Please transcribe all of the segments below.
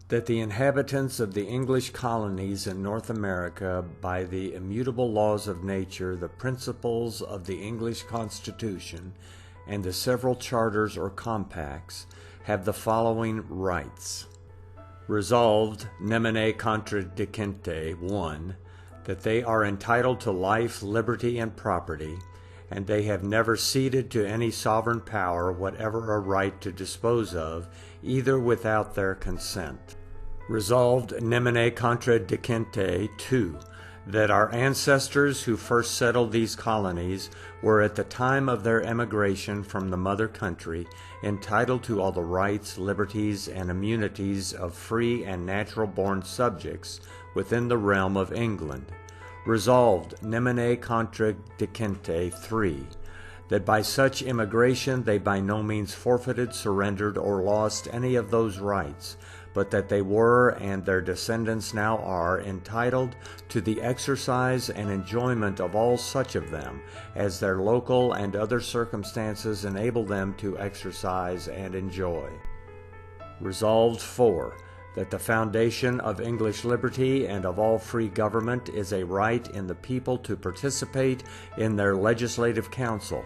that the inhabitants of the English colonies in North America, by the immutable laws of nature, the principles of the English Constitution, and the several charters or compacts, have the following rights. Resolved, nemine contradicente, 1. That they are entitled to life, liberty, and property, and they have never ceded to any sovereign power whatever a right to dispose of, either without their consent. Resolved, nemine contradicente, 2. That our ancestors who first settled these colonies were at the time of their emigration from the mother country entitled to all the rights, liberties, and immunities of free and natural-born subjects within the realm of England. Resolved, nemine contradicente, 3. That by such immigration they by no means forfeited, surrendered, or lost any of those rights, but that they were, and their descendants now are, entitled to the exercise and enjoyment of all such of them as their local and other circumstances enable them to exercise and enjoy. Resolved, 4. That the foundation of English liberty and of all free government is a right in the people to participate in their legislative council,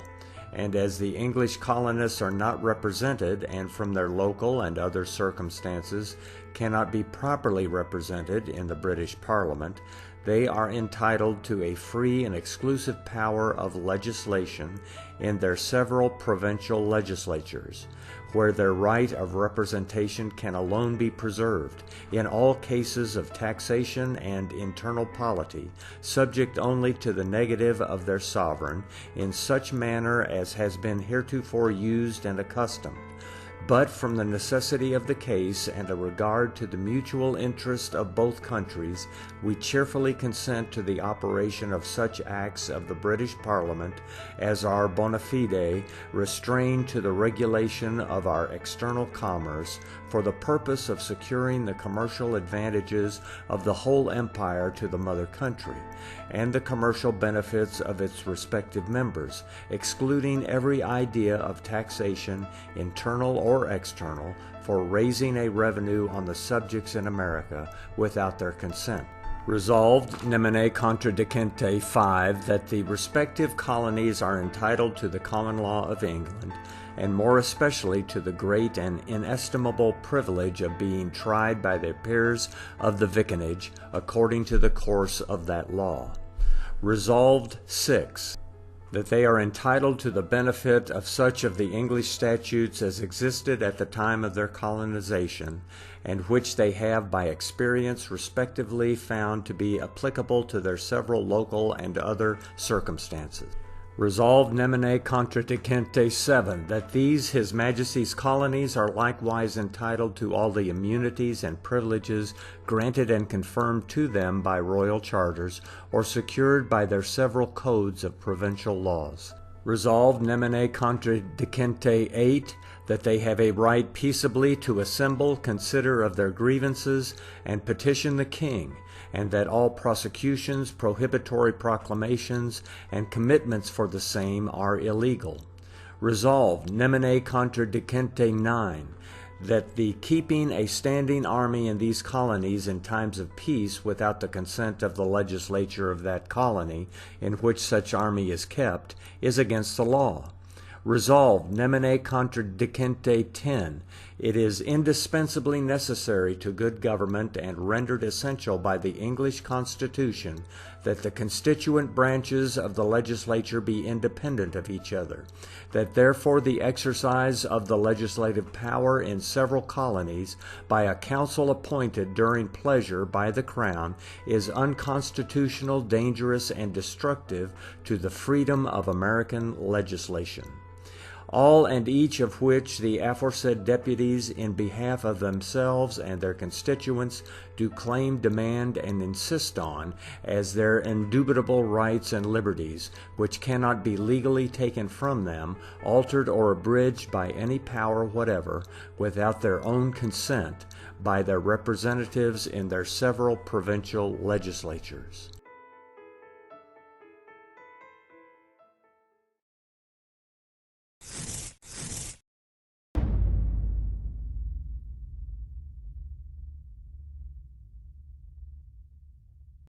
and as the English colonists are not represented, and from their local and other circumstances cannot be properly represented in the British Parliament, they are entitled to a free and exclusive power of legislation in their several provincial legislatures, where their right of representation can alone be preserved, in all cases of taxation and internal polity, subject only to the negative of their sovereign, in such manner as has been heretofore used and accustomed. But from the necessity of the case and a regard to the mutual interest of both countries, we cheerfully consent to the operation of such acts of the British Parliament as are bona fide restrained to the regulation of our external commerce for the purpose of securing the commercial advantages of the whole empire to the mother country, and the commercial benefits of its respective members, excluding every idea of taxation, internal or external, for raising a revenue on the subjects in America without their consent. Resolved, nemine contradicente, 5. That the respective colonies are entitled to the common law of England, and more especially to the great and inestimable privilege of being tried by their peers of the vicinage according to the course of that law. Resolved, 6. That they are entitled to the benefit of such of the English statutes as existed at the time of their colonization, and which they have by experience respectively found to be applicable to their several local and other circumstances. Resolved, nemine contradicente, 7. That these His Majesty's colonies are likewise entitled to all the immunities and privileges granted and confirmed to them by royal charters, or secured by their several codes of provincial laws. Resolved, nemine contradicente, 8. That they have a right peaceably to assemble, consider of their grievances, and petition the King, and that all prosecutions, prohibitory proclamations, and commitments for the same are illegal. Resolved, nemine contradicente, 9. That the keeping a standing army in these colonies in times of peace without the consent of the legislature of that colony in which such army is kept is against the law. Resolved, nemine contradicente, 10. It is indispensably necessary to good government and rendered essential by the English Constitution that the constituent branches of the legislature be independent of each other, that therefore the exercise of the legislative power in several colonies by a council appointed during pleasure by the Crown is unconstitutional, dangerous, and destructive to the freedom of American legislation. All and each of which the aforesaid deputies in behalf of themselves and their constituents do claim, demand, and insist on as their indubitable rights and liberties, which cannot be legally taken from them, altered, or abridged by any power whatever, without their own consent, by their representatives in their several provincial legislatures.